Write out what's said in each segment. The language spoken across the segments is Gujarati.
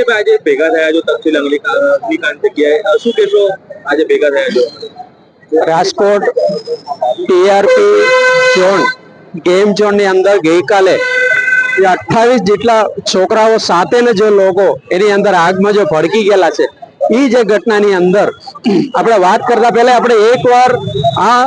સાહેબ આજે ભેગા થયા છો તક્ષશિલા અગ્નિકાંડ જગ્યાએ, શું કહેશો આજે ભેગા થયા છો? Rajkot TRP zone game zone ની અંદર ગઈકાલે 28 જેટલા છોકરાઓ સાથે ને જો લોકો એની અંદર આગમાં જો ભડકી ગયેલા છે, એ જે ઘટનાની અંદર આપણે વાત કરતા પહેલા આપણે એકવાર આ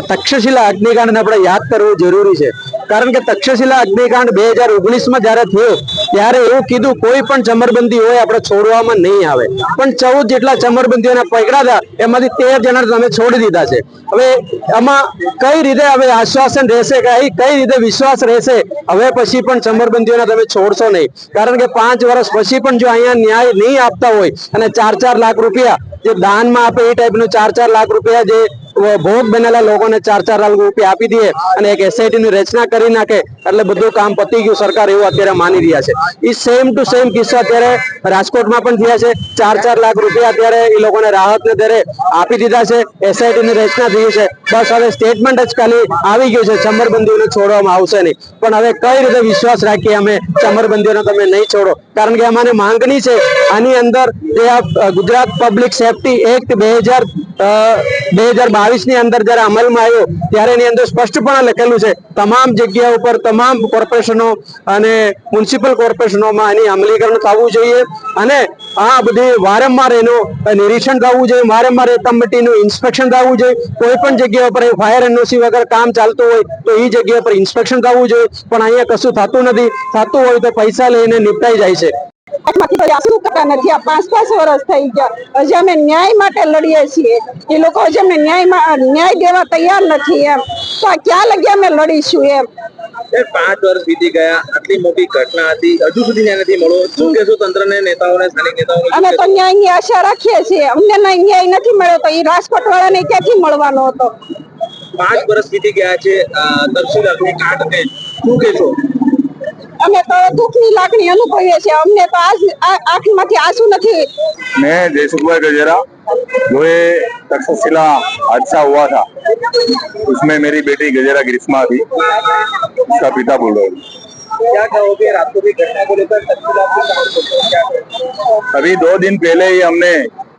તક્ષશિલા અગ્નિકાંડને આપણે યાદ કરવું જરૂરી છે. કારણ કે તક્ષશિલા અગ્નિકાંડ 2019માં જયારે થયો ત્યારે એવું કીધું કોઈ પણ ચમરબંધી હોય આપણે છોડવામાં નહીં આવે, પણ 14 જેટલા ચમરબંધીઓને પકડાતા એમાંથી 13 જણા તમે છોડી દીધા છે. હવે આમાં કઈ રીતે હવે આશ્વાસન રહેશે, કઈ રીતે વિશ્વાસ રહેશે હવે પછી પણ ચમરબંધીઓને તમે છોડશો નહીં? કારણ કે 5 વર્ષ પછી પણ જો અહીંયા ન્યાય નહીં આપતા હોય અને 4-4 લાખ રૂપિયા જે દાનમાં આપે એ ટાઈપનું 4-4 લાખ રૂપિયા જે ભોગ બનેલા લોકોને 4-4 લાખ રૂપિયા આપી દે અને એક એસઆઈટી ની રચના કરી નાખે એટલે બધું કામ પતી ગયું સરકાર એવું અત્યારે માની રહ્યા છે. એ સેમ ટુ સેમ કિસ્સા અત્યારે રાજકોટમાં પણ થયા છે. 4-4 લાખ રૂપિયા અત્યારે એ લોકોને રાહતને દરે આપી દીધા છે, એસઆઈટી ની રચના થઈ છે. બસ હવે સ્ટેટમેન્ટ જ ખાલી આવી ગયું છે, ચમરબંધીઓને છોડવામાં આવશે નહીં. પણ હવે કઈ રીતે વિશ્વાસ રાખીએ અમે ચમરબંધીઓને તમે નહીં છોડો? કારણ કે અમારી માંગણી છે આની અંદર જે આ ગુજરાત પબ્લિક સેફટી એક્ટ 2022 ની અંદર જયારે અમલમાં આવ્યો ત્યારે એની અંદર સ્પષ્ટપણે લખેલું છે તમામ જગ્યા ઉપર તમામ કોર્પોરેશનો અને મ્યુનિસિપલ કોર્પોરેશનોમાં એની અમલીકરણ થવું જોઈએ અને આ બધી વારંવાર એનું નિરીક્ષણ થવું જોઈએ, વારંવાર એ કમિટીનું ઇન્સ્પેક્શન થવું જોઈએ. કોઈ પણ જગ્યા ઉપર ફાયર એનઓસી વગર કામ ચાલતું હોય તો એ જગ્યા પર ઇન્સ્પેક્શન થવું જોઈએ, પણ અહીંયા કશું થતું નથી. થતું હોય તો પૈસા લઈને નિપટાઈ જાય છે. શું કરતા નથી? આ 5-5 વર્ષ થઈ ગયા, હજી અમે ન્યાય માટે લડીએ છીએ. એ લોકો હજી અમને ન્યાય દેવા તૈયાર નથી એમ, તો આ ક્યાં લગી અમે લડીશું એમ? 5 વર્ષ વીતી ગયા, આટલી મોટી ઘટના હતી, હજુ સુધી ન્યાય નથી મળ્યો. શું કહેશો તંત્રને, નેતાઓને, સ્થાનિક નેતાઓને? અમે તો ન્યાયની આશા રાખીએ છીએ. અમને ન્યાય નથી મળ્યો તો એ રાજકોટ વાળાને ક્યાંથી મળવાનો હતો? 5 વર્ષ વીતી ગયા છે તક્ષશિલા અગ્નિકાંડને, શું કહેશો? અમે તો દુઃખની લાગણી અનુભવીએ છીએ. અમને તો આંખમાંથી આંસુ નથી. मैं जयसुख भाई गजेरा, जो ये तक्षशिला हादसा हुआ था उसमें मेरी बेटी गजेरा ग्रीष्मा थी, उसका पिता बोल रहा हूँ। क्या कहोगे रातों की घटना को लेकर? तक्षशिला अभी 2 दिन पहले ही हमने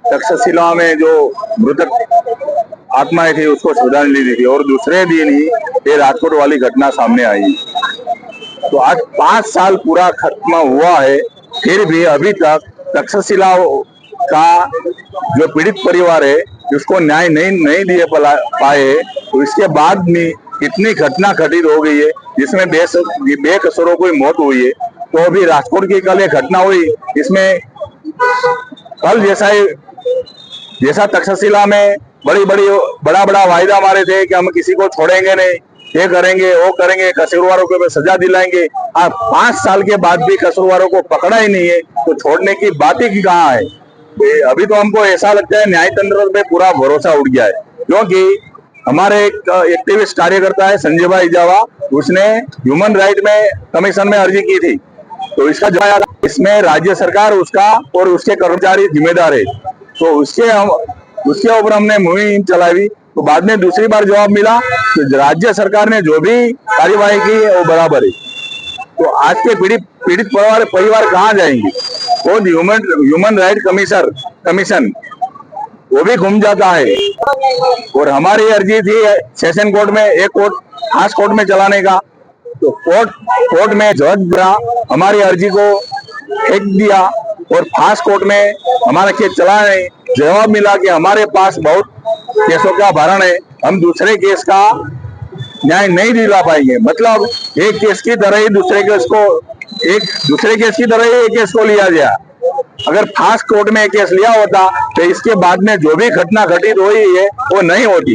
तक्षशिला में जो मृतक आत्माएं थी उसको श्रद्धांजलि दी थी और दूसरे दिन ही ये राजकोट वाली घटना सामने आई। तो आज 5 साल पूरा खत्म हुआ है, फिर भी अभी तक तक्षशिला का जो पीड़ित परिवार है उसको न्याय नहीं दिए पाए। तो इसके बाद में इतनी घटना घटित हो गई है जिसमें बेकसूरों की मौत हुई है। तो अभी राजकोट की कल एक घटना हुई, इसमें कल जैसा तक्षशिला में बड़ा वायदा मारे थे कि हम किसी को छोड़ेंगे नहीं, ये करेंगे वो करेंगे, कसूरवारों को सजा दिलाएंगे। आज 5 साल के बाद भी कसूरवारों को पकड़ा ही नहीं है, तो छोड़ने की बात ही कहाँ है? अभी तो हमको ऐसा लगता है न्याय तंत्र पे पूरा भरोसा उठ गया है, क्योंकि हमारे एक एक्टिविस्ट कार्यकर्ता है संजय भाई इजावा, उसने ह्यूमन राइट में कमीशन में अर्जी की थी। तो इसमें राज्य सरकार उसका और उसके कर्मचारी जिम्मेदार है। तो उसके ऊपर हमने मुहिम चलाई। तो बाद में दूसरी बार जवाब मिला तो राज्य सरकार ने जो भी कार्यवाही की है वो बराबर है। तो आज के पीड़ित परिवार कहाँ जाएंगे? वो ह्यूमन राइट कमीशन वो भी घूम जाता है। और हमारी अर्जी थी सेशन कोर्ट में, एक कोर्ट खास कोर्ट में चलाने का। तो कोर्ट में जज हमारी अर्जी को फेंक दिया और फास्ट कोर्ट में हमारा केस चला नहीं। जवाब मिला कि हमारे पास बहुत केसों का भारण है, हम दूसरे केस का न्याय नहीं दिला पाएंगे। मतलब एक केस की तरह ही दूसरे केस को लिया गया। अगर फास्ट कोर्ट में केस लिया होता तो इसके बाद में जो भी घटना घटित हुई है वो नहीं होती।